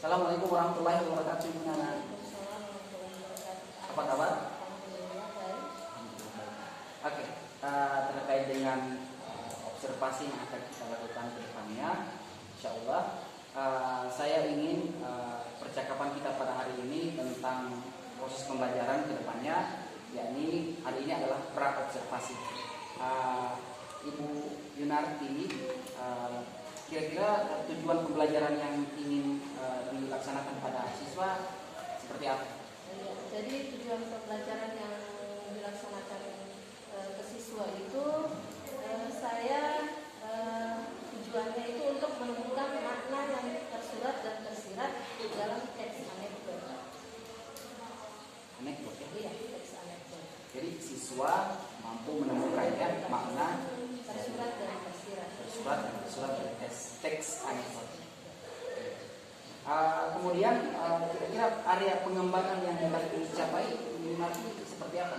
Assalamualaikum warahmatullahi wabarakatuh. Gimana? Apa kabar? Oke, terkait dengan observasi yang akan kita lakukan ke depannya, insya Allah saya ingin percakapan kita pada hari ini tentang proses pembelajaran ke depannya, yakni hari ini adalah pra-observasi. Ibu Yunarti, kira-kira tujuan pembelajaran yang ingin dilaksanakan pada siswa seperti apa? Jadi tujuan pembelajaran yang dilaksanakan ke siswa itu saya tujuannya itu untuk menemukan makna yang tersurat dan tersirat di dalam teks anekdot. Anekdot ya? Iya, teks anekdot. Jadi siswa mampu menemukan makna tersurat dan tersirat. Tersurat dari teks anekdot. Kemudian kira-kira area pengembangan yang hendak dicapai nanti seperti apa?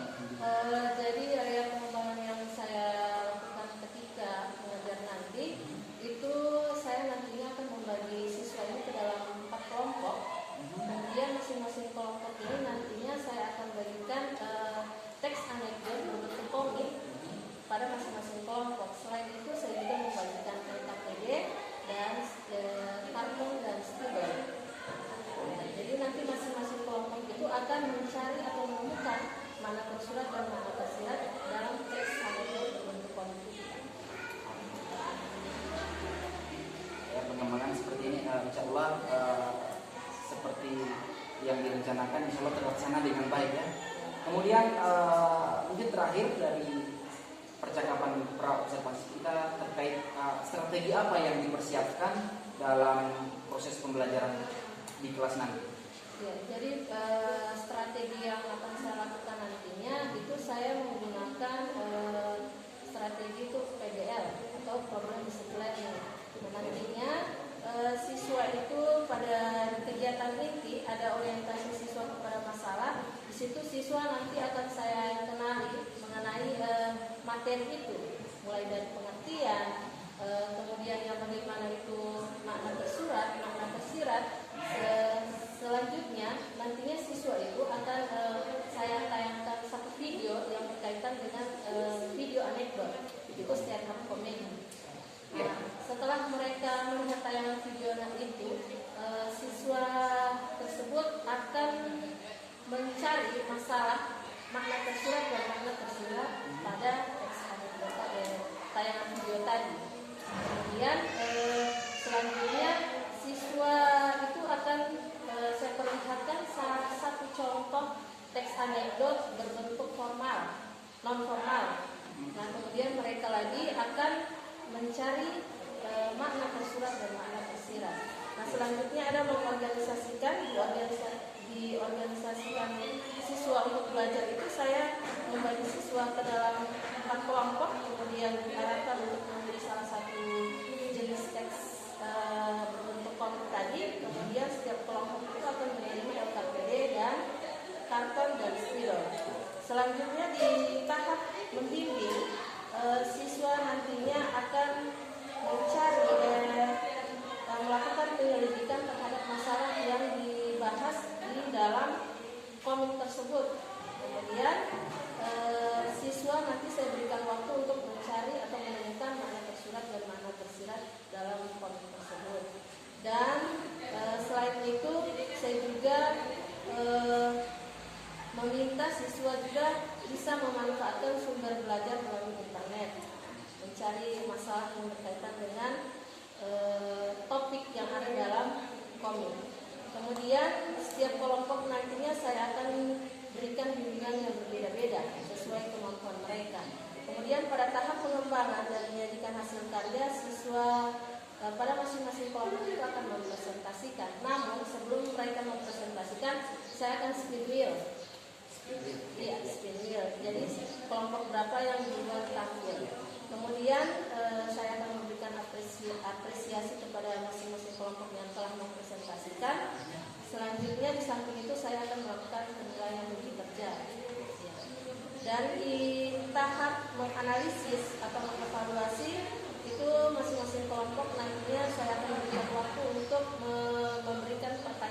Jadi area pengembangan yang saya lakukan ketika mengajar nanti itu saya nantinya akan membagi siswa ini ke dalam 4 kelompok. Kemudian masing-masing kelompok ini nantinya saya akan bagikan teks anekdot berbentuk komik pada masing-masing kelompok. Selain itu saya juga membagikan LKPD dan kartun dan stiker. Jadi nanti masing-masing kelompok itu akan mencari atau menemukan mana tersurat dan mana tersirat dalam teks anekdot berbentuk komik. Ya, pengembangan seperti ini insya Allah seperti yang direncanakan insya Allah terlaksana dengan baik ya. Kemudian mungkin terakhir dari percakapan pra-observasi kita terkait strategi apa yang dipersiapkan dalam proses pembelajaran di kelas nanti. Ya, jadi strategi yang akan saya lakukan nantinya itu saya menggunakan strategi itu PDL atau Problem Based Learning. Nantinya siswa itu pada kegiatan inti ada orientasi siswa kepada masalah. Di situ siswa nanti akan saya kenali mengenai materi itu, mulai dari pengertian, kemudian yang bagaimana itu makna tersurat, makna tersirat. Selanjutnya nantinya siswa itu akan saya tayangkan satu video yang berkaitan dengan video anekdot itu stand up comedy. Nah, setelah mereka melihat tayangan video itu, siswa tersebut akan mencari masalah makna tersurat dan makna tersirat pada teks anekdot pada tayangan video tadi. Kemudian selanjutnya siswa itu akan saya perlihatkan salah satu contoh teks anekdot berbentuk formal, non formal. Nah, kemudian mereka lagi akan mencari makna tersurat dan makna tersirat. Nah, selanjutnya ada mengorganisasikan, diorganisasikan siswa untuk belajar itu saya membagi siswa ke dalam 4 kelompok, kemudian diarahkan untuk menjadi salah satu jenis teks berbentuk komik tadi. Kemudian setiap kelompok itu akan menerima LKPD dan karton dan spidol. Selanjutnya di tahap membimbing, siswa nantinya akan mencari melakukan penyelidikan terhadap masalah yang dibahas di dalam komik tersebut. Kemudian siswa nanti saya berikan waktu untuk mencari atau menemukan makna tersurat dan makna tersirat dalam komik tersebut. Dan selain itu saya juga meminta siswa juga bisa memanfaatkan sumber belajar melalui internet, mencari masalah yang berkaitan dengan topik yang ada dalam komik. Kemudian setiap kelompok nantinya saya akan berikan bimbingan yang berbeda-beda sesuai kemampuan mereka. Kemudian pada tahap pengembangan dan menyajikan hasil karya, siswa pada masing-masing kelompok itu akan mempresentasikan. Namun sebelum mereka mempresentasikan, saya akan spin wheel. Iya, spin wheel. Jadi kelompok berapa yang duluan tampil. Kemudian saya akan memberikan apresiasi kepada masing-masing kelompok yang telah mempresentasikan. Selanjutnya di samping itu saya akan melakukan penilaian uji kerja. Dan di tahap menganalisis atau mengevaluasi itu masing-masing kelompok nantinya saya akan memberikan waktu untuk memberikan pertanyaan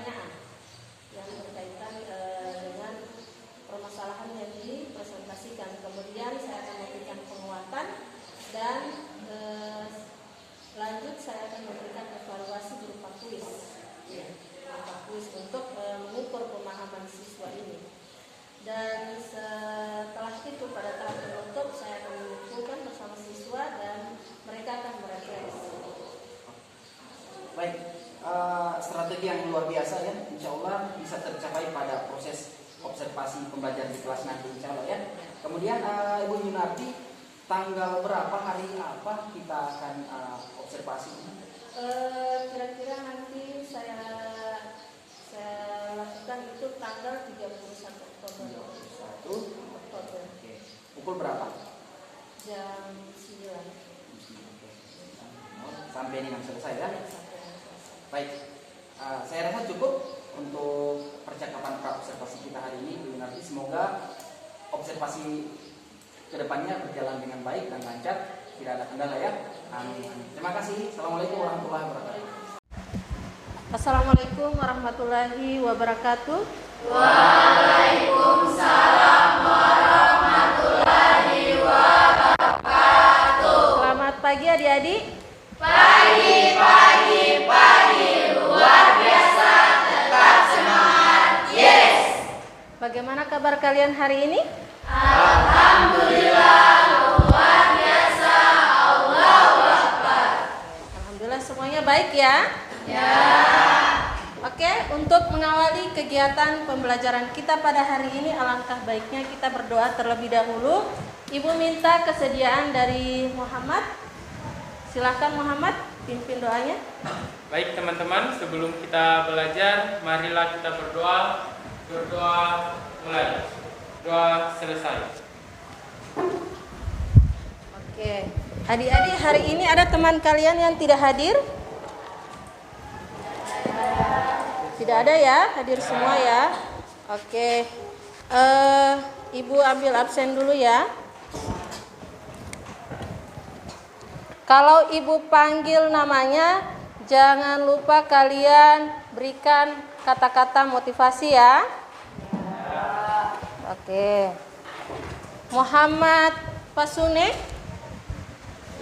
Baik, strategi yang luar biasa ya, insya Allah bisa tercapai pada proses observasi pembelajaran di kelas nanti, insya Allah ya. Kemudian Ibu Yunarti, tanggal berapa, hari apa kita akan observasi? Kira-kira nanti saya lakukan itu tanggal 31 Oktober. 1 Oktober. Oke. Pukul berapa? Jam 9. Sampai dengan selesai ya. Sampai selesai. Baik, saya rasa cukup untuk percakapan pra-observasi kita hari ini, Bu Yunarti. Semoga observasi kedepannya berjalan dengan baik dan lancar, tidak ada kendala ya. Amin. Terima kasih. Assalamualaikum warahmatullahi wabarakatuh. Assalamualaikum warahmatullahi wabarakatuh. Waalaikumsalam warahmatullahi wabarakatuh. Selamat pagi adik-adik. Pagi, luar biasa, tetap semangat, yes. Bagaimana kabar kalian hari ini? Alhamdulillah, luar biasa, Allahu Akbar. Alhamdulillah semuanya baik ya? Ya. Oke, untuk mengawali kegiatan pembelajaran kita pada hari ini, alangkah baiknya kita berdoa terlebih dahulu. Ibu minta kesediaan dari Muhammad. Silakan Muhammad, pimpin doanya. Baik teman-teman, sebelum kita belajar, marilah kita berdoa. Berdoa mulai. Doa selesai. Oke, adik-adik, hari ini ada teman kalian yang tidak hadir? Tidak ada ya, hadir semua ya. Oke, Ibu ambil absen dulu ya. Kalau Ibu panggil namanya, jangan lupa kalian berikan kata-kata motivasi ya. Oke. Muhammad Pasune.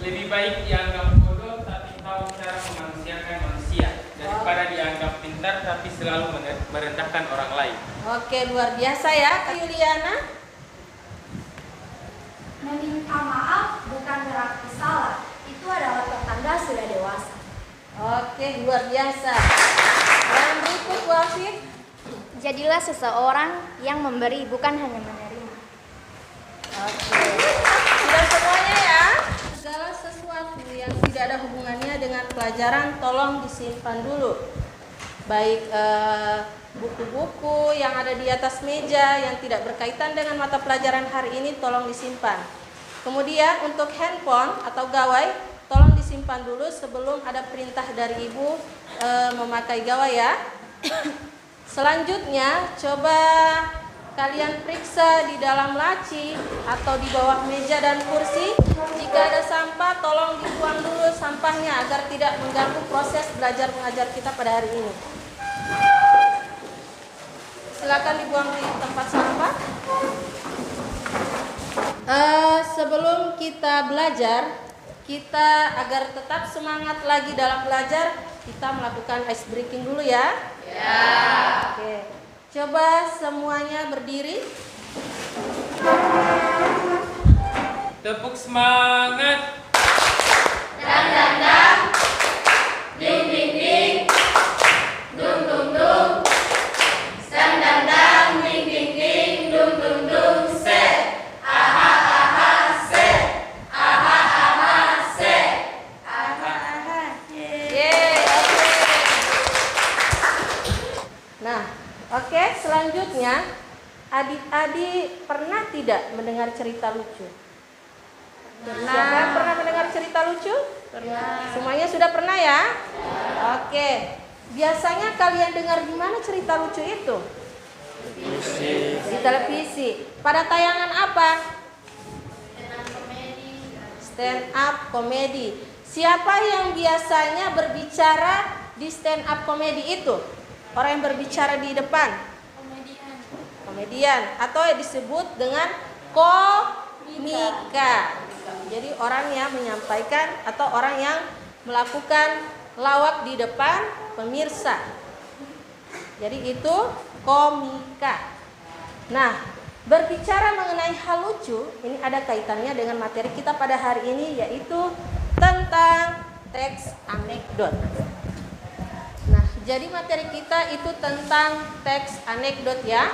Lebih baik dianggap bodoh tapi tahu cara memanusiakan manusia daripada dianggap pintar tapi selalu merendahkan orang lain. Oke, luar biasa ya, Yuliana. Meminta maaf bukan berarti salah. Itu adalah pertanda sudah dewasa. Oke, luar biasa. Dan berikut Wafid. Jadilah seseorang yang memberi bukan hanya menerima. Oke. Sudah semuanya ya. Segala sesuatu yang tidak ada hubungannya dengan pelajaran tolong disimpan dulu. Baik buku-buku yang ada di atas meja yang tidak berkaitan dengan mata pelajaran hari ini tolong disimpan. Kemudian untuk handphone atau gawai tolong disimpan dulu sebelum ada perintah dari ibu memakai gawai ya. Selanjutnya coba kalian periksa di dalam laci atau di bawah meja dan kursi. Jika ada sampah tolong dibuang dulu sampahnya agar tidak mengganggu proses belajar mengajar kita pada hari ini. Silakan dibuang di tempat sampah. Sebelum kita belajar, kita agar tetap semangat lagi dalam belajar, kita melakukan ice breaking dulu ya. Ya. Oke. Coba semuanya berdiri. Tepuk semangat. Dang dang dang, ding ding ding, dung dung dung, dang dang dang, ding ding ding, dung dung dung, set, aha aha set, aha aha set, aha aha. Yeay, oke. Nah, oke, selanjutnya adik-adik pernah tidak mendengar cerita lucu? Siapa yang pernah mendengar cerita lucu? Pernah. Semuanya sudah pernah ya? Oke. Biasanya kalian dengar di mana cerita lucu itu? Di televisi. Pada tayangan apa? Stand up comedy. Siapa yang biasanya berbicara di stand up comedy itu? Orang yang berbicara di depan? Komedian. Atau yang disebut dengan komika. Jadi orang yang menyampaikan atau orang yang melakukan lawak di depan pemirsa. Jadi itu komika. Nah, berbicara mengenai hal lucu, ini ada kaitannya dengan materi kita pada hari ini, yaitu tentang teks anekdot. Jadi materi kita itu tentang teks anekdot ya.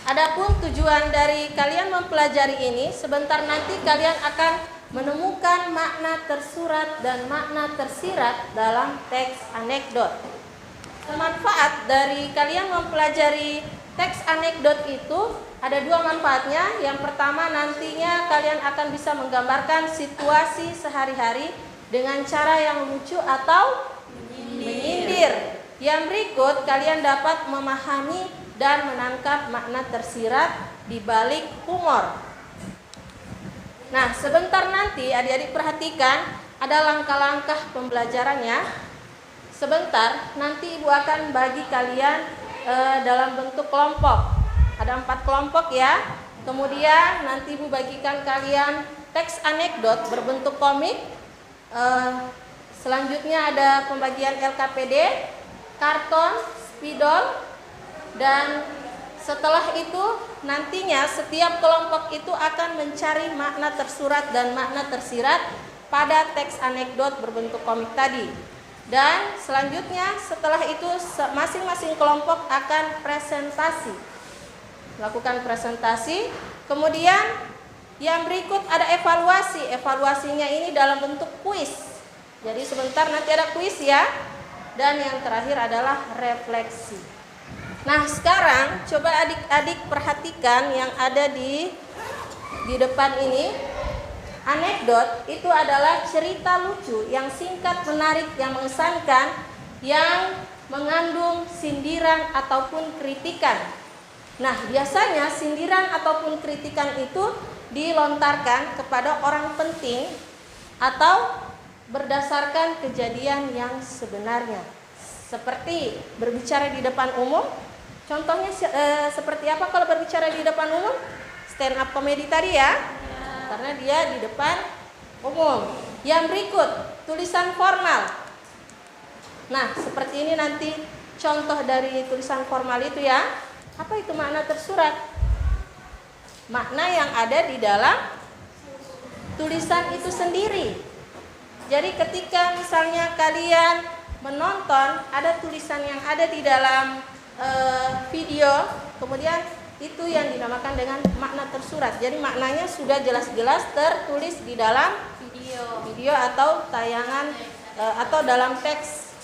Adapun tujuan dari kalian mempelajari ini, sebentar nanti kalian akan menemukan makna tersurat dan makna tersirat dalam teks anekdot. Manfaat dari kalian mempelajari teks anekdot itu ada dua manfaatnya. Yang pertama, nantinya kalian akan bisa menggambarkan situasi sehari-hari dengan cara yang lucu atau menyindir. Yang berikut, kalian dapat memahami dan menangkap makna tersirat di balik humor. Nah, sebentar nanti adik-adik perhatikan ada langkah-langkah pembelajarannya. Sebentar, nanti Ibu akan bagi kalian dalam bentuk kelompok. Ada 4 kelompok ya. Kemudian nanti Ibu bagikan kalian teks anekdot berbentuk komik. Selanjutnya ada pembagian LKPD, karton, spidol, dan setelah itu nantinya setiap kelompok itu akan mencari makna tersurat dan makna tersirat pada teks anekdot berbentuk komik tadi. Dan selanjutnya setelah itu masing-masing kelompok akan presentasi, melakukan presentasi. Kemudian yang berikut ada evaluasi. Evaluasinya ini dalam bentuk kuis. Jadi sebentar nanti ada kuis ya. Dan yang terakhir adalah refleksi. Nah, sekarang coba adik-adik perhatikan yang ada di depan ini. Anekdot itu adalah cerita lucu yang singkat, menarik, yang mengesankan, yang mengandung sindiran ataupun kritikan. Nah, biasanya sindiran ataupun kritikan itu dilontarkan kepada orang penting atau berdasarkan kejadian yang sebenarnya. Seperti berbicara di depan umum. Contohnya seperti apa kalau berbicara di depan umum? Stand up comedy tadi ya. Karena dia di depan umum. Yang berikut, tulisan formal. Nah, seperti ini nanti contoh dari tulisan formal itu ya. Apa itu makna tersurat? Makna yang ada di dalam tulisan itu sendiri. Jadi ketika misalnya kalian menonton, ada tulisan yang ada di dalam video, kemudian itu yang dinamakan dengan makna tersurat. Jadi maknanya sudah jelas-jelas tertulis di dalam video atau tayangan atau dalam teks.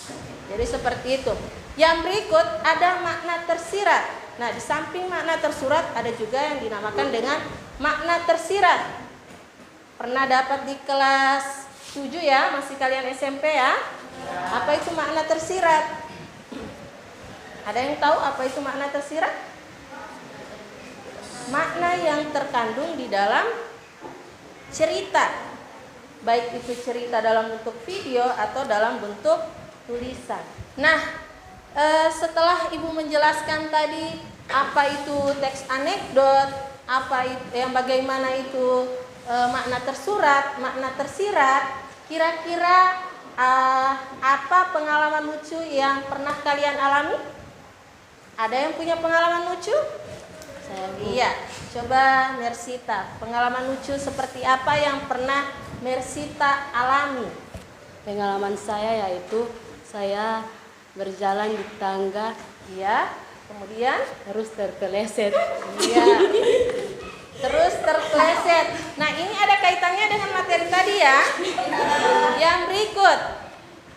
Jadi seperti itu. Yang berikut ada makna tersirat. Nah, di samping makna tersurat ada juga yang dinamakan dengan makna tersirat. Pernah dapat di kelas 7 ya, masih kalian SMP ya? Apa itu makna tersirat? Ada yang tahu apa itu makna tersirat? Makna yang terkandung di dalam cerita, baik itu cerita dalam bentuk video atau dalam bentuk tulisan. Nah, setelah Ibu menjelaskan tadi apa itu teks anekdot, apa itu, yang bagaimana itu makna tersurat, makna tersirat, kira-kira apa pengalaman lucu yang pernah kalian alami? Ada yang punya pengalaman lucu? Iya, coba Mersita, pengalaman lucu seperti apa yang pernah Mersita alami? Pengalaman saya yaitu saya berjalan di tangga, Iya, kemudian terus terpeleset. iya, terus terpeleset. Nah, ini ada kaitannya dengan materi tadi ya. Yang berikut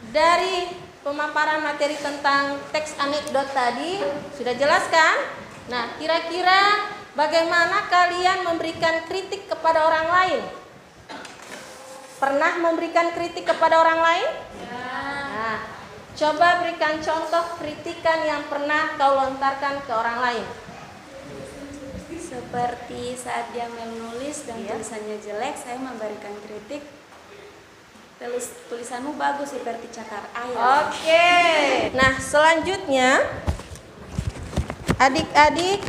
dari pemaparan materi tentang teks anekdot tadi sudah jelaskan. Nah, kira-kira bagaimana kalian memberikan kritik kepada orang lain? Pernah memberikan kritik kepada orang lain? Ya. Nah, coba berikan contoh kritikan yang pernah kau lontarkan ke orang lain. Seperti saat dia menulis dan tulisannya jelek, saya memberikan kritik. Tulisanmu bagus seperti cakar ayam. Oke. Nah, selanjutnya adik-adik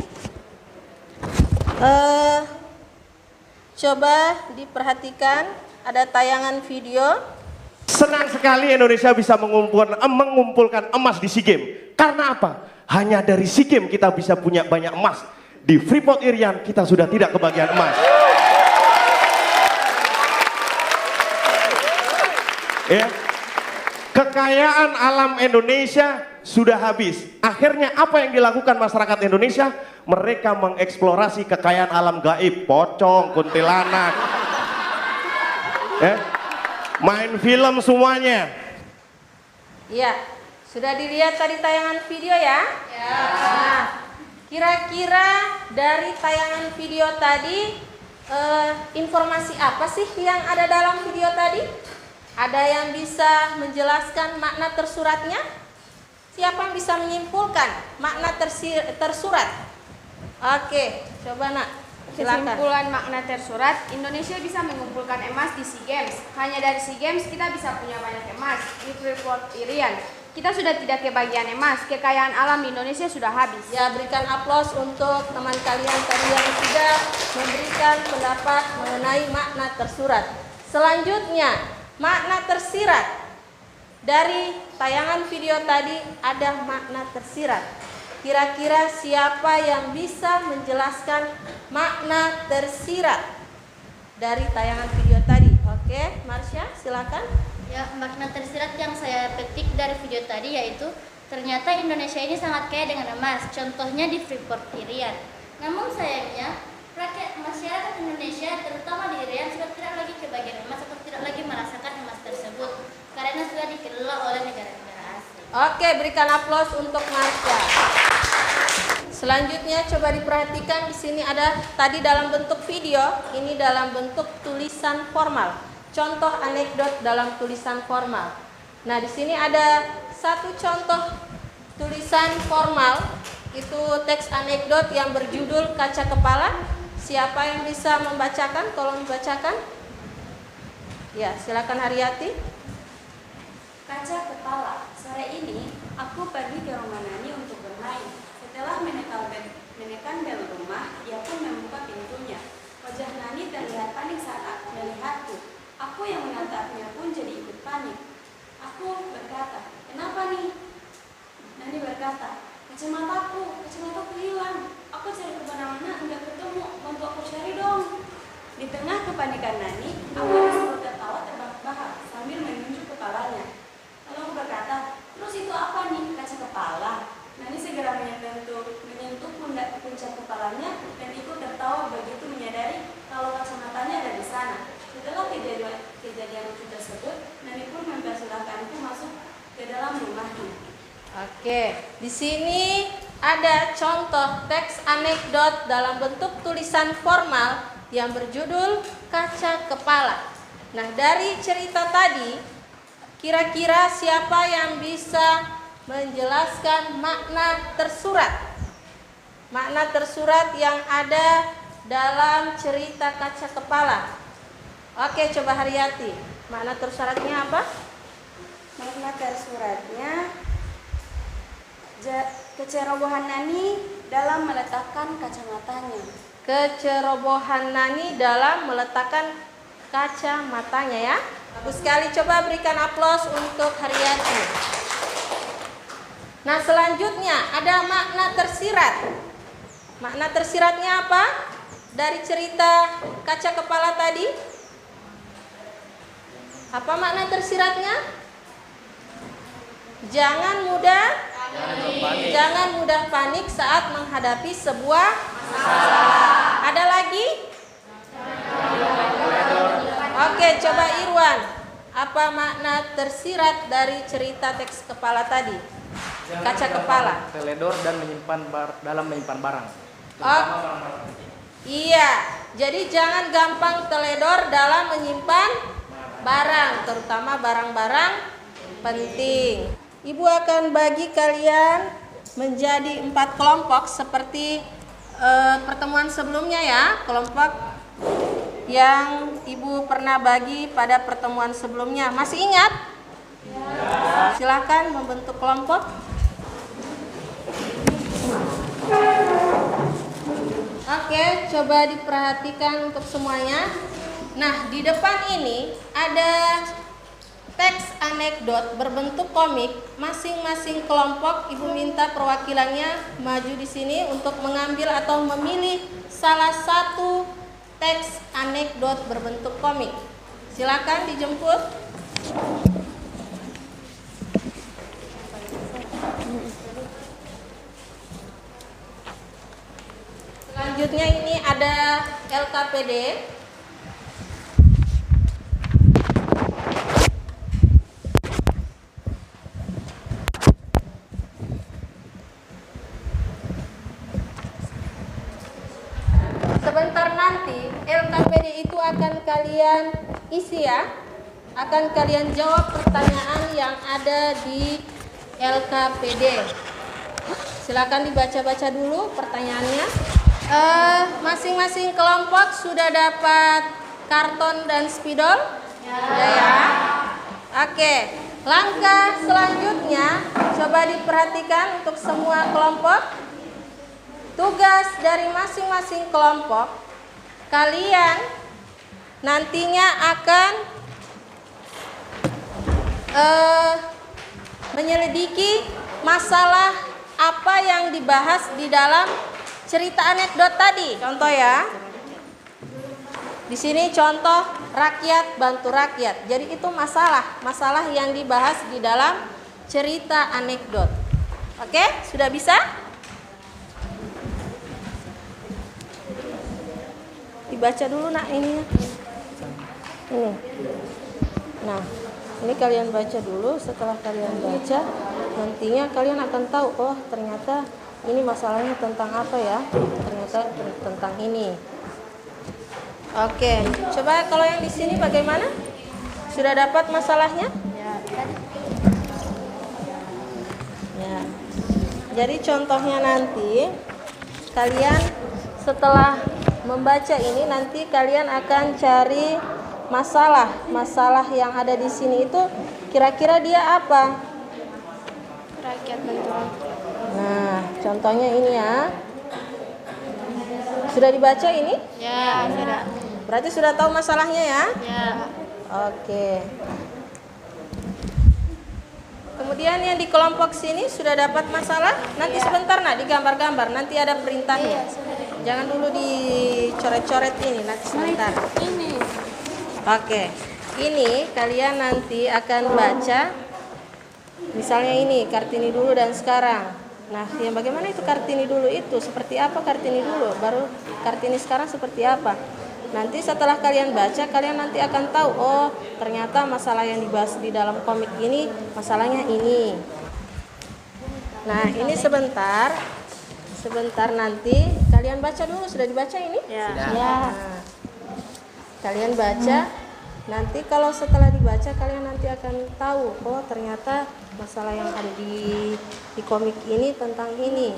coba diperhatikan, ada tayangan video. Senang sekali Indonesia bisa mengumpulkan emas di SEA Games. Karena apa? Hanya dari SEA Games kita bisa punya banyak emas. Di Freeport Irian kita sudah tidak kebagian emas. Ya. kekayaan alam Indonesia sudah habis. Akhirnya apa yang dilakukan masyarakat Indonesia? Mereka mengeksplorasi kekayaan alam gaib, pocong, kuntilanak, main film semuanya. Iya, sudah dilihat tadi tayangan video ya? Ya. Nah, kira-kira dari tayangan video tadi informasi apa sih yang ada dalam video tadi? Ada yang bisa menjelaskan makna tersuratnya? Siapa yang bisa menyimpulkan makna tersurat? Oke, coba nak, silakan. Kesimpulan makna tersurat, Indonesia bisa mengumpulkan emas di SEA Games. Hanya dari SEA Games kita bisa punya banyak emas. Di Freeport Irian kita sudah tidak kebagian emas. Kekayaan alam di Indonesia sudah habis. Ya, berikan aplaus untuk teman kalian tadi yang sudah memberikan pendapat mengenai makna tersurat. Selanjutnya, makna tersirat. Dari tayangan video tadi ada makna tersirat. Kira-kira siapa yang bisa menjelaskan makna tersirat dari tayangan video tadi? Oke, Marsha, silakan. Ya, makna tersirat yang saya petik dari video tadi yaitu ternyata Indonesia ini sangat kaya dengan emas, contohnya di Freeport Irian. Namun sayangnya, rakyat masyarakat Indonesia terutama di Irian sudah tidak lagi kebagian emas atau tidak lagi merasakan emas tersebut karena sudah dikelola oleh negara-negara asing. Oke, berikan aplaus untuk Marsha. Selanjutnya coba diperhatikan, di sini ada tadi dalam bentuk video, ini dalam bentuk tulisan formal. Contoh anekdot dalam tulisan formal. Nah, di sini ada satu contoh tulisan formal, itu teks anekdot yang berjudul Kaca Kepala. Siapa yang bisa membacakan? Tolong dibacakan. Ya, silakan Haryati. Kaca kepala. Sore ini aku pergi ke rumah Nani untuk bermain. Setelah menekan bel rumah, dia pun membuka pintunya. Wajah Nani terlihat panik saat melihatku. Aku yang menatapnya pun jadi ikut panik. Aku berkata, "Kenapa nih?" Nani berkata, kacamataku hilang. Aku cari kemana-mana, enggak ketemu. Bantu aku cari dong." Di tengah kepanikan Nani, aku disuruh tertawa terbahak-bahak sambil menunjuk kepalanya. Lalu aku berkata, "Terus itu apa nih, kaca kepala?" Nani segera menyentuh pundak puncak kepalanya dan ikut tertawa begitu menyadari kalau kacamatanya ada di sana. Setelah kejadian lucu tersebut, Nani pun mempersilahkanku masuk ke dalam rumahnya. Oke, di sini ada contoh teks anekdot dalam bentuk tulisan formal yang berjudul Kaca Kepala. Nah, dari cerita tadi, kira-kira siapa yang bisa menjelaskan makna tersurat? Makna tersurat yang ada dalam cerita Kaca Kepala. Oke, coba Haryati. Makna tersuratnya apa? Makna tersuratnya kecerobohan Nani dalam meletakkan kacamatanya. Kecerobohan Nani dalam meletakkan kacamatanya ya. Bagus sekali, coba berikan aplaus untuk Haryati. Nah, selanjutnya ada makna tersirat. Makna tersiratnya apa? Dari cerita Kaca Kepala tadi. Apa makna tersiratnya? Jangan mudah panik saat menghadapi sebuah masalah. Ada lagi? Oke, coba Irwan. Apa makna tersirat dari cerita teks kepala tadi? Kaca Kepala. Teledor dan dalam menyimpan barang. Iya, jadi jangan gampang teledor dalam menyimpan barang, terutama barang-barang penting. Ibu akan bagi kalian menjadi 4 kelompok seperti pertemuan sebelumnya ya. Kelompok yang Ibu pernah bagi pada pertemuan sebelumnya. Masih ingat? Ya. Silakan membentuk kelompok. Oke, coba diperhatikan untuk semuanya. Nah, di depan ini ada teks anekdot berbentuk komik. Masing-masing kelompok Ibu minta perwakilannya maju di sini untuk mengambil atau memilih salah satu teks anekdot berbentuk komik. Silakan dijemput. selanjutnya ini ada LKPD. Sebentar nanti LKPD itu akan kalian isi ya. Akan kalian jawab pertanyaan yang ada di LKPD. Silakan dibaca-baca dulu pertanyaannya. Masing-masing kelompok sudah dapat karton dan spidol? Ya. Oke. Langkah selanjutnya coba diperhatikan untuk semua kelompok. Tugas dari masing-masing kelompok, kalian nantinya akan menyelidiki masalah apa yang dibahas di dalam cerita anekdot tadi. Contoh ya. Di sini contoh rakyat bantu rakyat. Jadi itu masalah yang dibahas di dalam cerita anekdot. Oke, sudah bisa? Dibaca dulu nak ininya. Ini. Nah, ini kalian baca dulu. Setelah kalian baca, nantinya kalian akan tahu, oh ternyata ini masalahnya tentang apa ya? Ternyata tentang ini. Oke, coba kalau yang di sini bagaimana? Sudah dapat masalahnya? Ya. Jadi contohnya nanti kalian setelah membaca ini nanti kalian akan cari masalah yang ada di sini itu kira-kira dia apa? Rakyat bantu rakyat. Nah, contohnya ini ya. Sudah dibaca ini? Ya, sudah. Berarti sudah tahu masalahnya ya? Ya. Oke. Kemudian yang di kelompok sini sudah dapat masalah? Nanti sebentar nak digambar-gambar, nanti ada perintahnya. Jangan dulu dicoret-coret ini, nanti sebentar. Ini. Oke. Ini kalian nanti akan baca. Misalnya ini Kartini dulu dan sekarang. Nah, yang bagaimana itu Kartini dulu itu? Seperti apa Kartini dulu? Baru Kartini sekarang seperti apa? Nanti setelah kalian baca, kalian nanti akan tahu, oh ternyata masalah yang dibahas di dalam komik ini, masalahnya ini. Nah, ini sebentar nanti kalian baca dulu. Sudah dibaca ini? Ya. Nah, kalian baca. Nanti kalau setelah dibaca kalian nanti akan tahu, oh ternyata masalah yang ada di komik ini tentang ini.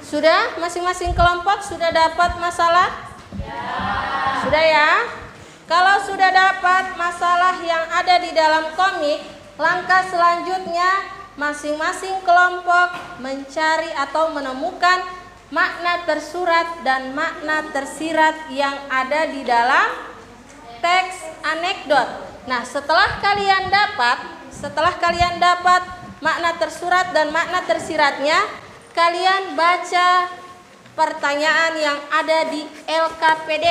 Sudah? Masing-masing kelompok sudah dapat masalah? Sudah ya? Kalau sudah dapat masalah yang ada di dalam komik, langkah selanjutnya masing-masing kelompok mencari atau menemukan makna tersurat dan makna tersirat yang ada di dalam teks anekdot. Nah, setelah kalian dapat makna tersurat dan makna tersiratnya, kalian baca pertanyaan yang ada di LKPD.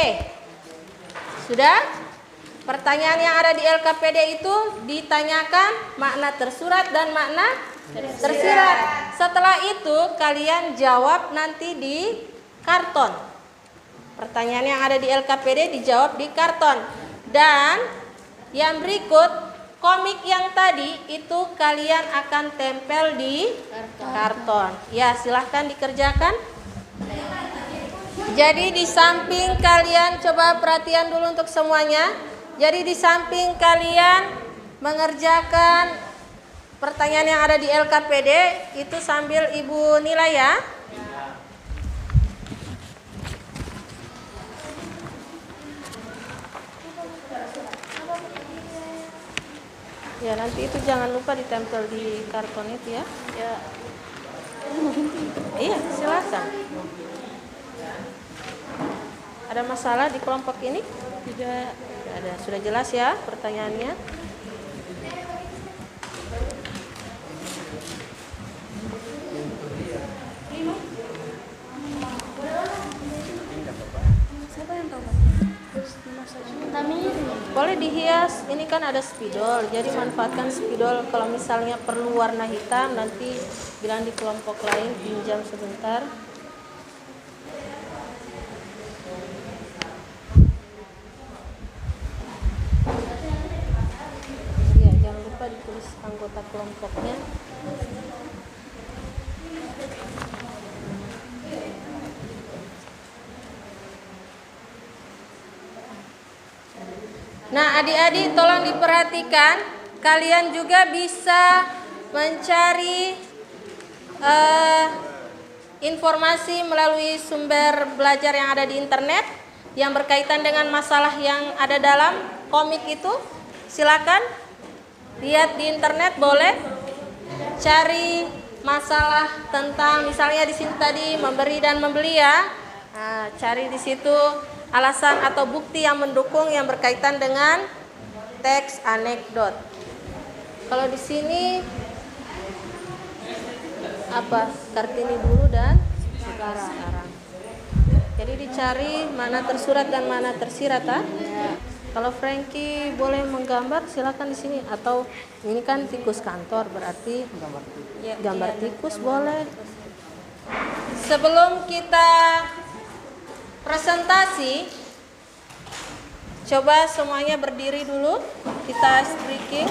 Sudah? Pertanyaan yang ada di LKPD itu ditanyakan makna tersurat dan makna tersirat. Setelah itu kalian jawab nanti di karton. Pertanyaan yang ada di LKPD dijawab di karton. Dan yang berikut, komik yang tadi itu kalian akan tempel di karton. Ya, silahkan dikerjakan. Jadi di samping kalian, coba perhatian dulu untuk semuanya. Jadi di samping kalian mengerjakan pertanyaan yang ada di LKPD, itu sambil Ibu nilai ya. Ya, nanti itu jangan lupa ditempel di karton itu ya. Ya. Iya, silakan. Ada masalah di kelompok ini? Tidak ada. Sudah jelas ya pertanyaannya? Siapa yang tahu? Boleh dihias, ini kan ada spidol, jadi manfaatkan spidol. Kalau misalnya perlu warna hitam, nanti bilang di kelompok lain pinjam sebentar. anggota kelompoknya. Nah, adik-adik tolong diperhatikan, kalian juga bisa mencari informasi melalui sumber belajar yang ada di internet yang berkaitan dengan masalah yang ada dalam komik itu. Silakan lihat di internet, boleh cari masalah tentang misalnya di sini tadi memberi dan membeli ya. Nah, cari di situ alasan atau bukti yang mendukung yang berkaitan dengan teks anekdot. Kalau di sini apa? Kartini dulu dan sekarang. Jadi dicari mana tersurat dan mana tersirat, ah? Kalau Frankie boleh menggambar, silakan di sini. Atau ini kan tikus kantor, berarti gambar tikus boleh. Sebelum kita presentasi, coba semuanya berdiri dulu, kita streaking.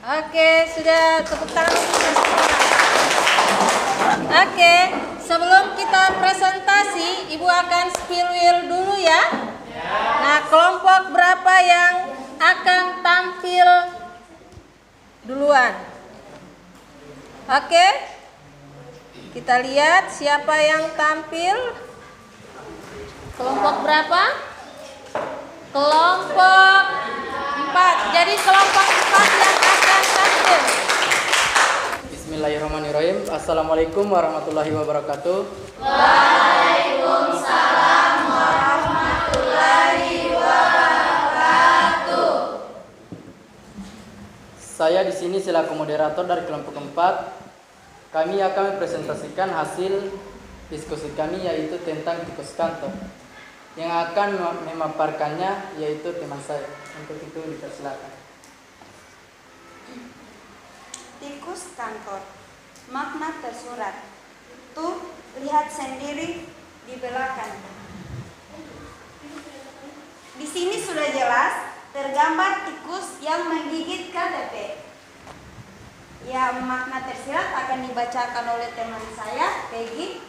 Oke, sudah tepuk tangan untuk Oke, sebelum kita presentasi, Ibu akan spill wheel dulu ya. Nah, kelompok berapa yang akan tampil duluan? Oke, kita lihat siapa yang tampil. Kelompok berapa? Kelompok 4. Jadi kelompok 4 yang akan tampil. Bismillahirrahmanirrahim. Assalamualaikum warahmatullahi wabarakatuh. Waalaikumsalam warahmatullahi wabarakatuh. Saya di sini selaku moderator dari kelompok 4. Kami akan mempresentasikan hasil diskusi kami yaitu tentang tikus kantor. Yang akan memaparkannya yaitu teman saya. Untuk itu dipersilakan. Tikus kantor, makna tersurat. Tuh, lihat sendiri di belakang. Di sini sudah jelas tergambar tikus yang menggigit KTP. Ya, makna tersirat akan dibacakan oleh teman saya, Peggy.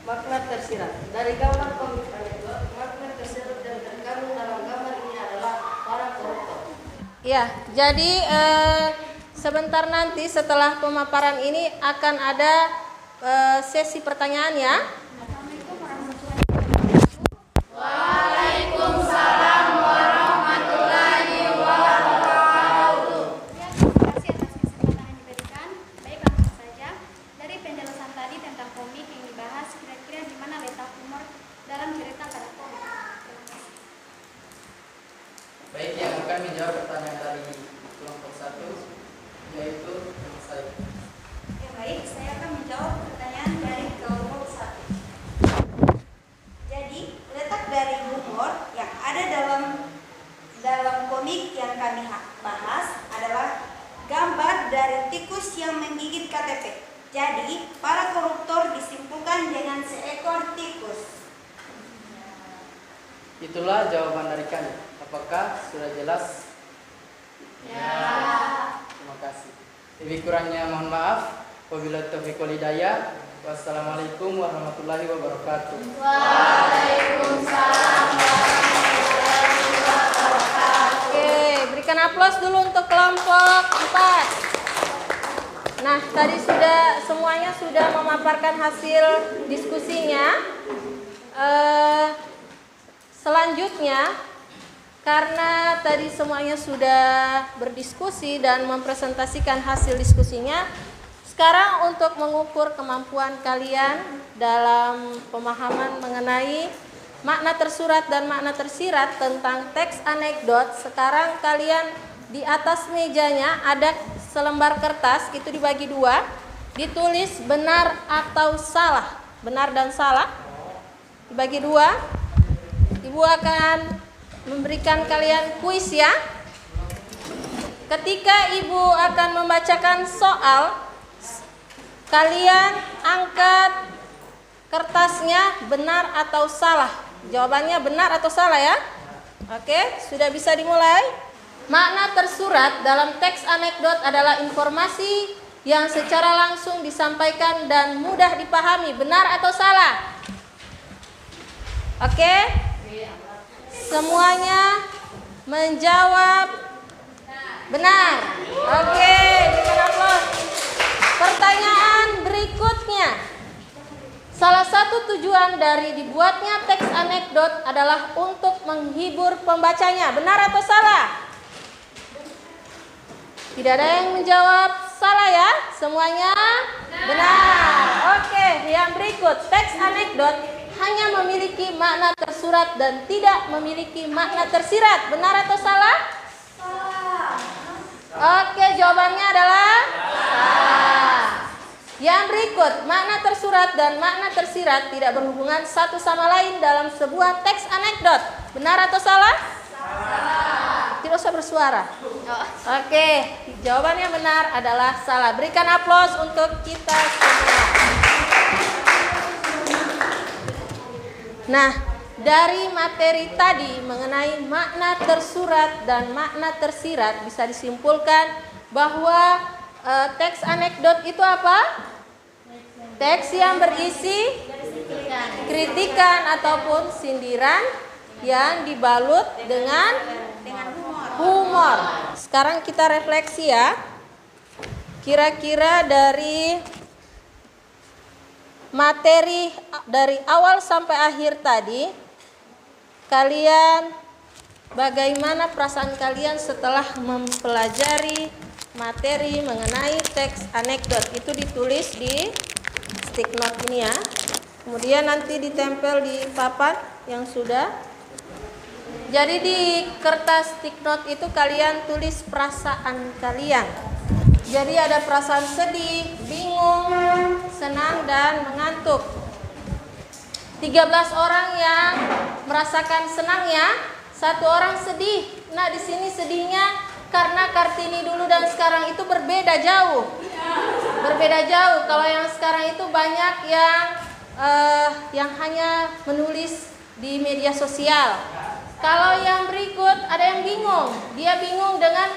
Makna tersirat dari gambar komik anekdot, makna tersirat dan terkandung dalam gambar ini adalah para koruptor. Ya, jadi sebentar nanti setelah pemaparan ini akan ada sesi pertanyaan ya. Waalaikumsalam warahmatullahi wabarakatuh. Terima kasih atas kesempatan yang diberikan. Baik, langsung saja. Dari penjelasan tadi tentang komik yang dibahas, kira-kira di mana letak humor dalam cerita pada komik? Terima kasih. Baik, yang akan menjawab pertanyaan dari kelompok 1 yaitu teman saya. Ya, baik, saya akan menjawab pertanyaan dari kelompok 1. Jadi, letak dari humor yang ada dalam komik yang kami bahas adalah gambar dari tikus yang menggigit KTP. Jadi, para koruptor disimpulkan dengan seekor tikus. Itulah jawaban dari kami. Apakah sudah jelas? Ya. Terima kasih. Lebih kurangnya mohon maaf. Wabillahi taufiq wal hidayah. Wassalamualaikum warahmatullahi wabarakatuh. Waalaikumsalam warahmatullahi wabarakatuh. Berikan aplaus dulu untuk kelompok 4. Nah, tadi semuanya sudah memaparkan hasil diskusinya. Selanjutnya, karena tadi semuanya sudah berdiskusi dan mempresentasikan hasil diskusinya, sekarang untuk mengukur kemampuan kalian dalam pemahaman mengenai makna tersurat dan makna tersirat tentang teks anekdot, sekarang kalian di atas mejanya ada selembar kertas, itu dibagi dua, ditulis benar atau salah, benar dan salah, dibagi dua. Ibu akan memberikan kalian kuis ya. Ketika ibu akan membacakan soal, kalian angkat kertasnya benar atau salah. Jawabannya benar atau salah ya? Oke, sudah bisa dimulai. Makna tersurat dalam teks anekdot adalah informasi yang secara langsung disampaikan dan mudah dipahami. Benar atau salah? Oke? Semuanya menjawab benar. Oke, berikan aplaus. Pertanyaan berikutnya. Salah satu tujuan dari dibuatnya teks anekdot adalah untuk menghibur pembacanya. Benar atau salah? Tidak ada yang menjawab salah ya? Semuanya benar. Oke, yang berikut. Teks anekdot hanya memiliki makna tersurat dan tidak memiliki makna tersirat. Benar atau salah? Salah. Oke, jawabannya adalah salah. Yang berikut, makna tersurat dan makna tersirat tidak berhubungan satu sama lain dalam sebuah teks anekdot. Benar atau salah? Salah. Tidak usah bersuara. Oke, jawabannya benar adalah salah. Berikan aplaus untuk kita semua. Nah, dari materi tadi mengenai makna tersurat dan makna tersirat bisa disimpulkan bahwa teks anekdot itu apa? Teks yang berisi kritikan ataupun sindiran yang dibalut dengan humor. Sekarang kita refleksi ya. Kira-kira dari materi dari awal sampai akhir tadi, kalian bagaimana perasaan kalian setelah mempelajari materi mengenai teks anekdot? Itu ditulis di stick note ini ya. Kemudian nanti ditempel di papan yang sudah. Jadi di kertas stick note itu kalian tulis perasaan kalian. Jadi ada perasaan sedih, bingung, senang dan mengantuk. 13 orang yang merasakan senangnya, 1 orang sedih. Nah, di sini sedihnya karena Kartini dulu dan sekarang itu berbeda jauh. Berbeda jauh. Kalau yang sekarang itu banyak yang hanya menulis di media sosial. Kalau yang berikut ada yang bingung. Dia bingung dengan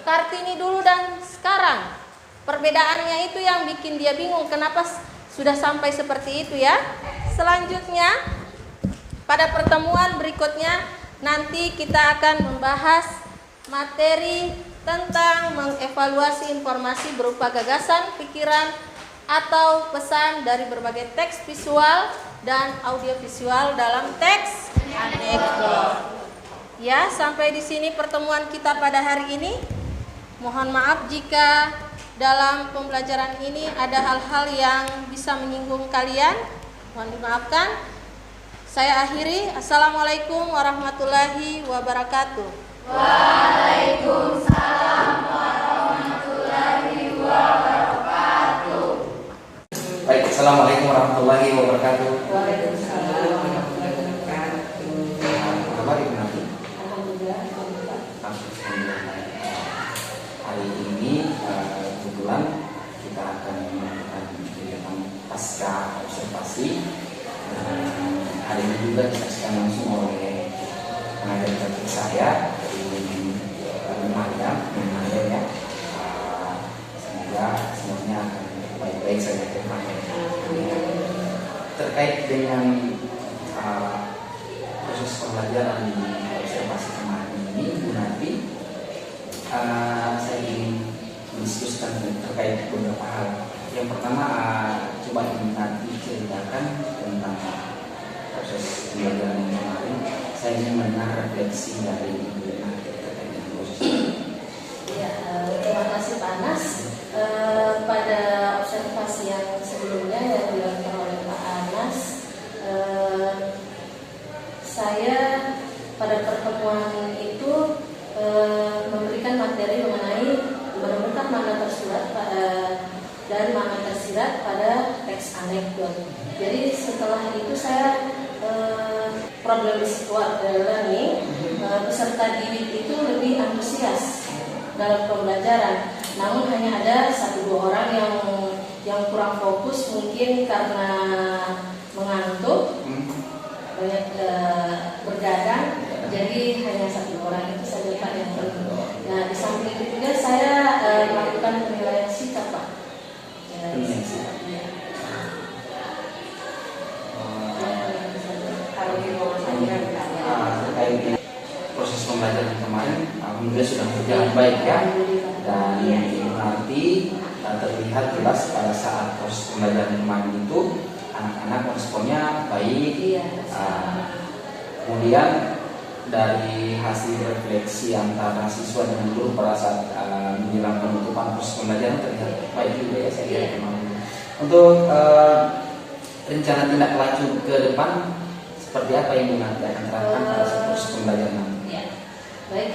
Kartini dulu dan sekarang. Perbedaannya itu yang bikin dia bingung. Kenapa sudah sampai seperti itu ya? Selanjutnya pada pertemuan berikutnya nanti kita akan membahas materi tentang mengevaluasi informasi berupa gagasan, pikiran, atau pesan dari berbagai teks visual dan audiovisual dalam teks anekdot. Ya, sampai di sini pertemuan kita pada hari ini. Mohon maaf jika dalam pembelajaran ini ada hal-hal yang bisa menyinggung kalian. Mohon dimaafkan. Saya akhiri. Assalamualaikum warahmatullahi wabarakatuh. Waalaikumsalam warahmatullahi wabarakatuh. Baik, assalamualaikum warahmatullahi wabarakatuh. Waalaikumsalam warahmatullahi wabarakatuh. Apa kabar Ibu Nabi? Alhamdulillah. Hari ini kebetulan kita akan melakukan kegiatan pasca observasi. Hari ini juga disaksikan langsung oleh tenaga didik saya dari Mariam ya. Semoga semuanya akan baik-baik saja terkait dengan proses pembelajaran di observasi kemarin ini. terkait beberapa hal. Yang pertama, coba nanti ceritakan tentang proses pembelajaran yang kemarin. Saya ingin mendengar refleksi dari Ibu Nati terkait dengan proses ini. Ya, terima kasih Pak Anas. Pada observasi yang sebelumnya yang dilakukan oleh Pak Anas, saya pada pertemuan itu memberikan materi mengenai menemukan makna tersurat dan makna tersirat pada teks anekdot. Jadi setelah itu saya problem sport learning, peserta didik itu lebih antusias dalam pembelajaran. Namun hanya ada 1-2 orang yang kurang fokus, mungkin karena mengantuk, banyak bergadang. Jadi hanya 1 orang itu saja Pak yang perlu. Nah, di samping itu juga saya melakukan penilaian sikap Pak. Penilaian sikap. Ya. Kalau di rumah saya Terkait dengan proses pembelajaran kemarin, alhamdulillah sudah berjalan baik ya. Dan nanti terlihat jelas pada saat proses pembelajaran kemarin itu anak-anak responnya baik. Iya. Kemudian dari hasil refleksi antara siswa dengan guru pada saat menjelang penutupan proses pembelajaran terlihat baik juga ya saya kira kemarin. Untuk rencana tindak lanjut ke depan seperti apa yang nanti akan terapkan pada saat proses pembelajaran nanti? Ya. Baik,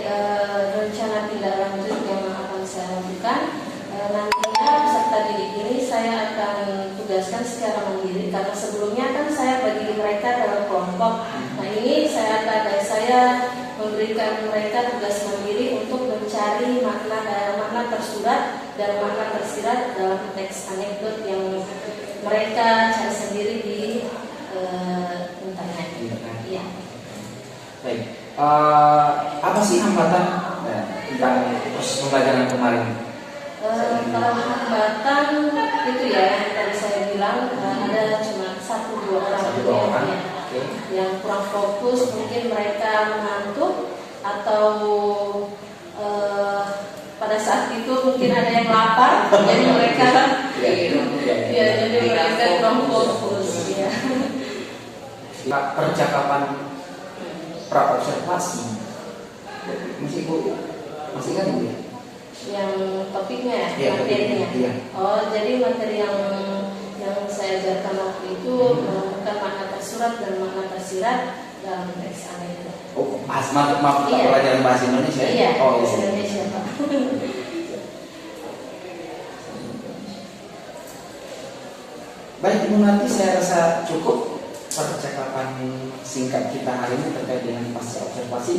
rencana tindak lanjut yang akan saya lakukan nantinya peserta didik ini saya akan tugaskan secara mandiri karena sebelumnya kan saya bagi mereka dalam kelompok. Nah ini saya memberikan mereka tugas mandiri untuk mencari makna tersurat dan makna tersirat dalam teks anekdot yang mereka cari sendiri di internet. Iya. Baik. Apa sih hambatan tentang proses pembelajaran kemarin? Kalau hambatan itu ya yang tadi saya bilang ada cuma 1-2 orang yang kurang fokus, mungkin mereka mengantuk atau pada saat itu mungkin ada yang lapar, jadi mereka jadi mereka kurang fokus. Ya. Percakapan pra-observasi masih kan Bu? Yang topiknya, Ya, materinya. iya. Oh, jadi materi yang saya ajarkan waktu itu menemukan makna tersurat dan makna tersirat dalam teks anekdot. Oh, maaf Iya. pelajaran bahasa Indonesia. Iya, Oh, bahasa Indonesia Pak. Baik Ibu Nati, saya rasa cukup percakapan singkat kita hari ini terkait dengan pasca observasi.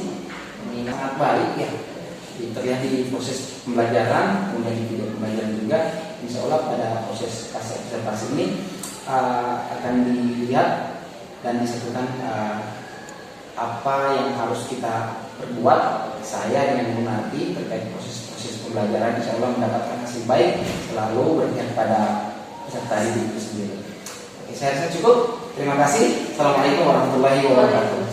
Ini sangat baik ya. Terlihat di proses pembelajaran, kemudian di video pembelajaran juga. Insya Allah pada proses pasca observasi ini akan dilihat dan disatukan apa yang harus kita perbuat, saya dengan Ibu Nati terkait proses pembelajaran. Insya Allah mendapatkan hasil baik, selalu berpihak pada peserta didik itu sendiri. Oke, saya rasa cukup. Terima kasih. Assalamualaikum warahmatullahi wabarakatuh.